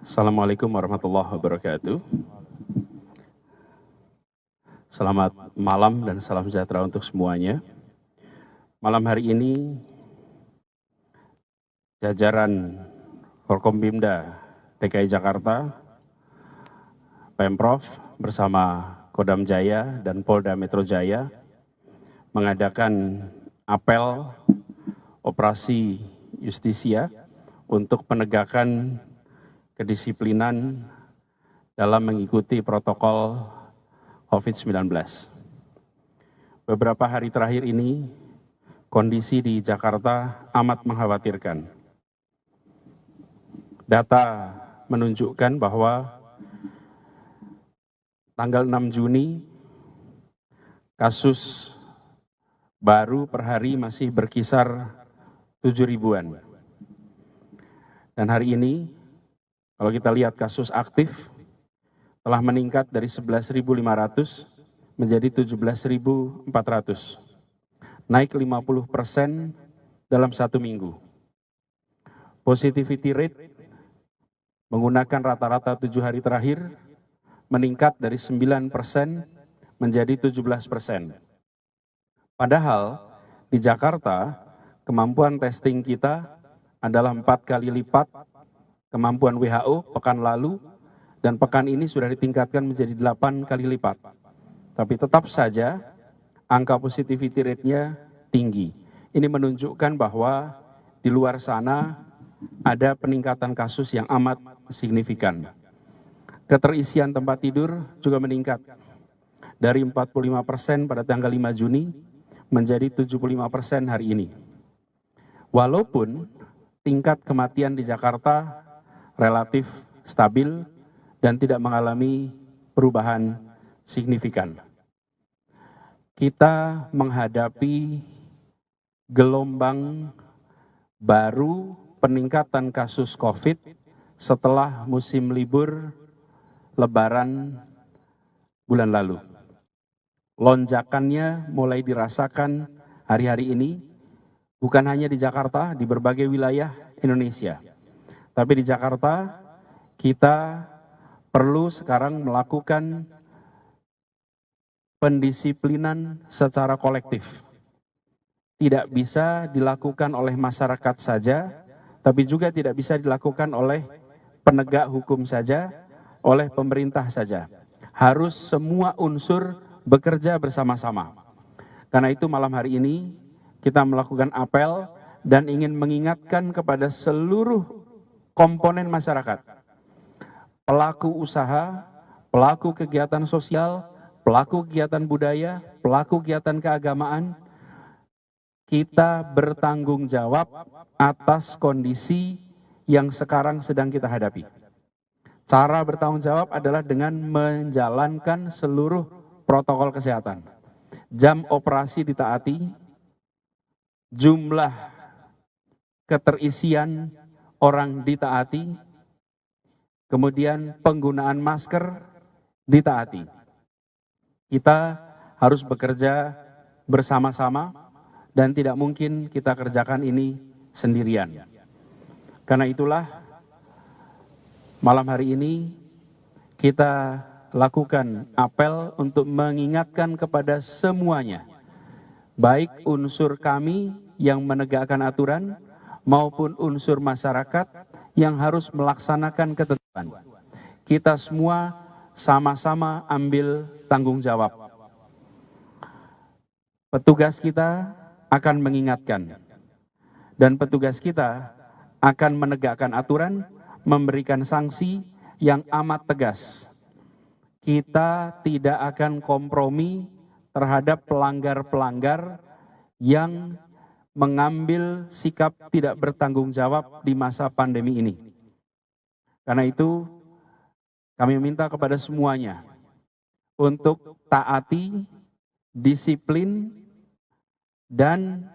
Assalamualaikum warahmatullahi wabarakatuh. Selamat malam dan salam sejahtera untuk semuanya. Malam hari ini, jajaran Forkompimda DKI Jakarta, Pemprov bersama Kodam Jaya dan Polda Metro Jaya mengadakan apel operasi justisia untuk penegakan kedisiplinan dalam mengikuti protokol COVID-19. Beberapa hari terakhir ini, kondisi di Jakarta amat mengkhawatirkan. Data menunjukkan bahwa tanggal 6 Juni, kasus baru per hari masih berkisar 7 ribuan. Dan hari ini, kalau kita lihat kasus aktif, telah meningkat dari 11.500 menjadi 17.400. Naik 50% dalam 1 minggu. Positivity rate menggunakan rata-rata 7 hari terakhir meningkat dari 9% menjadi 17%. Padahal di Jakarta kemampuan testing kita adalah 4 kali lipat kemampuan WHO pekan lalu, dan pekan ini sudah ditingkatkan menjadi 8 kali lipat. Tapi tetap saja angka positivity rate-nya tinggi. Ini menunjukkan bahwa di luar sana ada peningkatan kasus yang amat signifikan. Keterisian tempat tidur juga meningkat dari 45% pada tanggal 5 Juni menjadi 75% hari ini. Walaupun tingkat kematian di Jakarta relatif stabil dan tidak mengalami perubahan signifikan. Kita menghadapi gelombang baru peningkatan kasus COVID setelah musim libur Lebaran bulan lalu. Lonjakannya mulai dirasakan hari-hari ini, bukan hanya di Jakarta, di berbagai wilayah Indonesia. Tapi di Jakarta, kita perlu sekarang melakukan pendisiplinan secara kolektif. Tidak bisa dilakukan oleh masyarakat saja, tapi juga tidak bisa dilakukan oleh penegak hukum saja, oleh pemerintah saja. Harus semua unsur bekerja bersama-sama. Karena itu malam hari ini kita melakukan apel dan ingin mengingatkan kepada seluruh komponen masyarakat, pelaku usaha, pelaku kegiatan sosial, pelaku kegiatan budaya, pelaku kegiatan keagamaan, kita bertanggung jawab atas kondisi yang sekarang sedang kita hadapi. Cara bertanggung jawab adalah dengan menjalankan seluruh protokol kesehatan. Jam operasi ditaati, jumlah keterisian orang ditaati, kemudian penggunaan masker ditaati. Kita harus bekerja bersama-sama dan tidak mungkin kita kerjakan ini sendirian. Karena itulah malam hari ini kita lakukan apel untuk mengingatkan kepada semuanya, baik unsur kami yang menegakkan aturan maupun unsur masyarakat yang harus melaksanakan ketentuan. Kita semua sama-sama ambil tanggung jawab. Petugas kita akan mengingatkan, dan petugas kita akan menegakkan aturan, memberikan sanksi yang amat tegas. Kita tidak akan kompromi terhadap pelanggar-pelanggar yang mengambil sikap tidak bertanggung jawab di masa pandemi ini. Karena itu, kami minta kepada semuanya untuk taati, disiplin, dan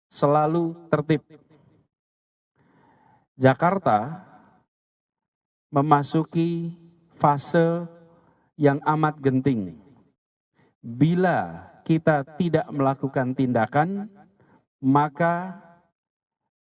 selalu tertib. Jakarta memasuki fase yang amat genting. Bila kita tidak melakukan tindakan, maka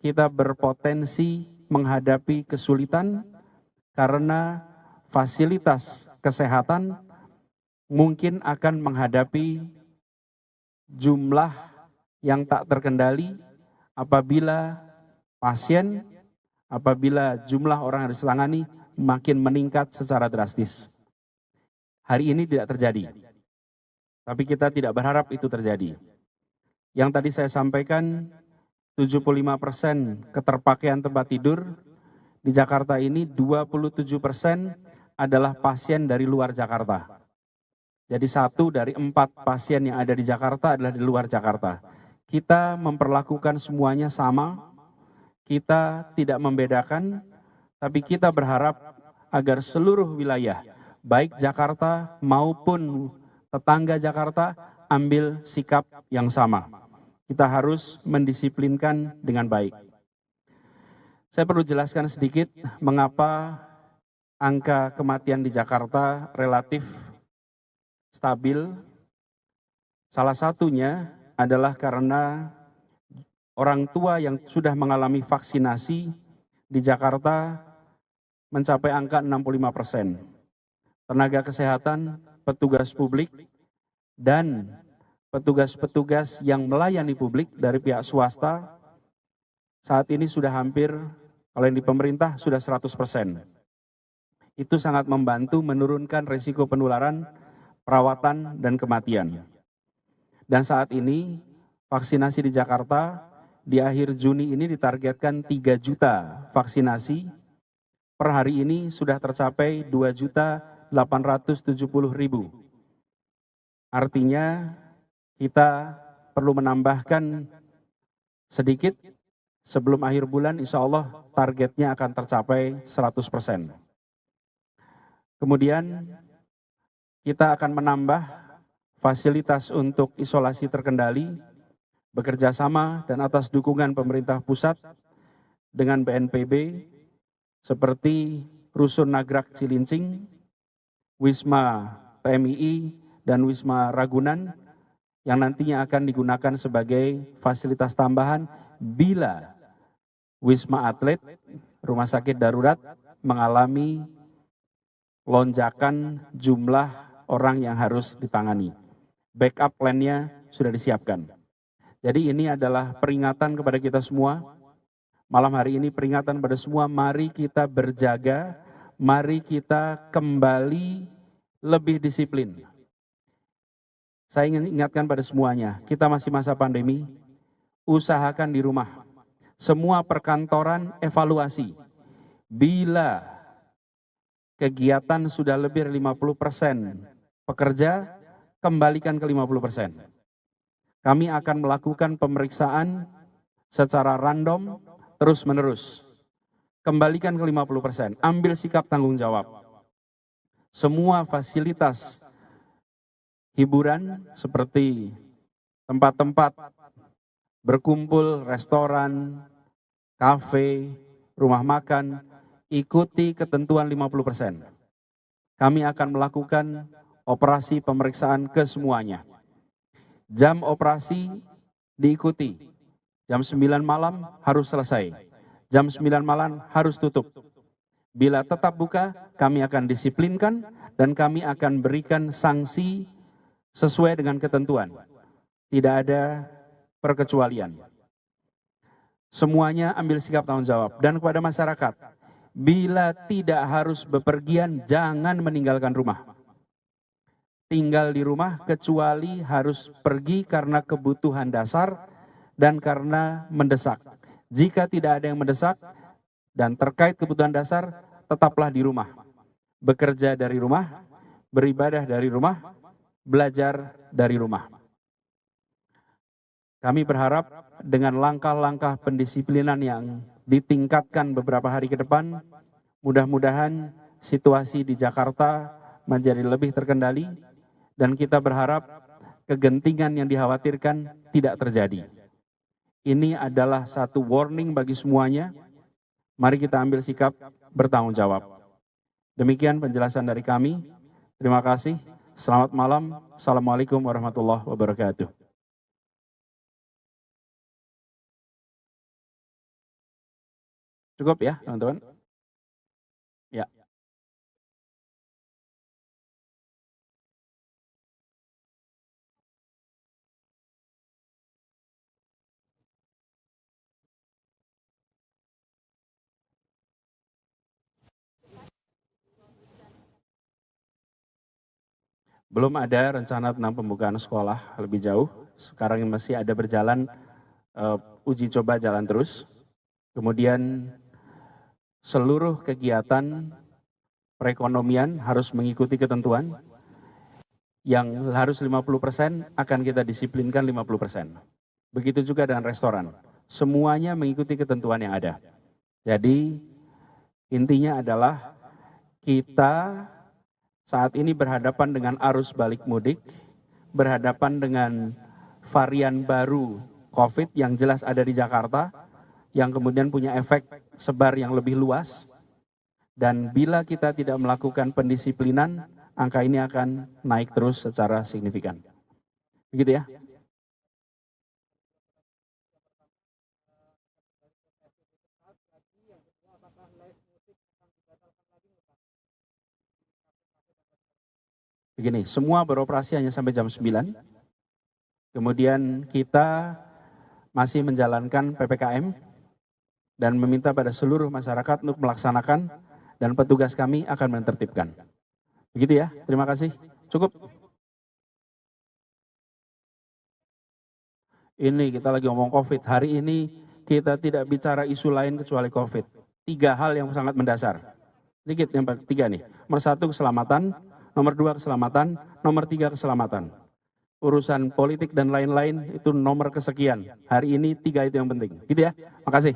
kita berpotensi menghadapi kesulitan karena fasilitas kesehatan mungkin akan menghadapi jumlah yang tak terkendali apabila jumlah orang yang harus ditangani makin meningkat secara drastis. Hari ini tidak terjadi, tapi kita tidak berharap itu terjadi. Yang tadi saya sampaikan, 75% keterpakaian tempat tidur, di Jakarta ini 27% adalah pasien dari luar Jakarta. Jadi 1 dari 4 pasien yang ada di Jakarta adalah di luar Jakarta. Kita memperlakukan semuanya sama, kita tidak membedakan, tapi kita berharap agar seluruh wilayah, baik Jakarta maupun tetangga Jakarta, ambil sikap yang sama. Kita harus mendisiplinkan dengan baik. Saya perlu jelaskan sedikit mengapa angka kematian di Jakarta relatif stabil. Salah satunya adalah karena orang tua yang sudah mengalami vaksinasi di Jakarta mencapai angka 65%. Tenaga kesehatan, petugas publik, dan petugas-petugas yang melayani publik dari pihak swasta saat ini sudah hampir, kalau yang di pemerintah sudah 100%. Itu sangat membantu menurunkan risiko penularan, perawatan, dan kematian. Dan saat ini vaksinasi di Jakarta di akhir Juni ini ditargetkan 3 juta vaksinasi. Per hari ini sudah tercapai 2.870.000. Artinya kita perlu menambahkan sedikit sebelum akhir bulan, insya Allah targetnya akan tercapai 100%. Kemudian kita akan menambah fasilitas untuk isolasi terkendali, bekerja sama dan atas dukungan pemerintah pusat dengan BNPB, seperti Rusun Nagrak Cilincing, Wisma PMII, dan Wisma Ragunan, yang nantinya akan digunakan sebagai fasilitas tambahan bila Wisma Atlet, rumah sakit darurat, mengalami lonjakan jumlah orang yang harus ditangani. Backup plan-nya sudah disiapkan. Jadi ini adalah peringatan kepada kita semua. Malam hari ini peringatan pada semua, mari kita berjaga, mari kita kembali lebih disiplin. Saya ingin ingatkan pada semuanya, kita masih masa pandemi, usahakan di rumah. Semua perkantoran evaluasi. Bila kegiatan sudah lebih dari 50% pekerja, kembalikan ke 50%. Kami akan melakukan pemeriksaan secara random, terus-menerus. Kembalikan ke 50%, ambil sikap tanggung jawab. Semua fasilitas hiburan seperti tempat-tempat berkumpul, restoran, kafe, rumah makan, ikuti ketentuan 50%. Kami akan melakukan operasi pemeriksaan ke semuanya. Jam operasi diikuti. Jam 9 malam harus selesai. Jam 9 malam harus tutup. Bila tetap buka, kami akan disiplinkan dan kami akan berikan sanksi sesuai dengan ketentuan. Tidak ada perkecualian. Semuanya ambil sikap tanggung jawab. Dan kepada masyarakat, bila tidak harus bepergian, jangan meninggalkan rumah. Tinggal di rumah kecuali harus pergi karena kebutuhan dasar dan karena mendesak. Jika tidak ada yang mendesak dan terkait kebutuhan dasar, tetaplah di rumah. Bekerja dari rumah, beribadah dari rumah, belajar dari rumah. Kami berharap dengan langkah-langkah pendisiplinan yang ditingkatkan beberapa hari ke depan, mudah-mudahan situasi di Jakarta menjadi lebih terkendali dan kita berharap kegentingan yang dikhawatirkan tidak terjadi. Ini adalah satu warning bagi semuanya. Mari kita ambil sikap bertanggung jawab. Demikian penjelasan dari kami. Terima kasih. Selamat malam. Assalamualaikum warahmatullahi wabarakatuh. Cukup ya, teman-teman? Ya. Belum ada rencana tentang pembukaan sekolah lebih jauh. Sekarang masih ada berjalan uji coba jalan terus. Kemudian seluruh kegiatan perekonomian harus mengikuti ketentuan. Yang harus 50% akan kita disiplinkan 50%. Begitu juga dengan restoran. Semuanya mengikuti ketentuan yang ada. Jadi intinya adalah kita saat ini berhadapan dengan arus balik mudik, berhadapan dengan varian baru COVID yang jelas ada di Jakarta, yang kemudian punya efek sebar yang lebih luas, dan bila kita tidak melakukan pendisiplinan, angka ini akan naik terus secara signifikan. Begitu ya. Begini, semua beroperasi hanya sampai jam 9. Kemudian kita masih menjalankan PPKM dan meminta pada seluruh masyarakat untuk melaksanakan, dan petugas kami akan menertibkan. Begitu ya, terima kasih. Cukup. Ini kita lagi ngomong COVID. Hari ini kita tidak bicara isu lain kecuali COVID. 3 hal yang sangat mendasar. Sedikit yang 3 nih. Nomor 1 keselamatan, nomor 2 keselamatan, nomor 3 keselamatan. Urusan politik dan lain-lain itu nomor kesekian. Hari ini 3 itu yang penting. Gitu ya. Makasih.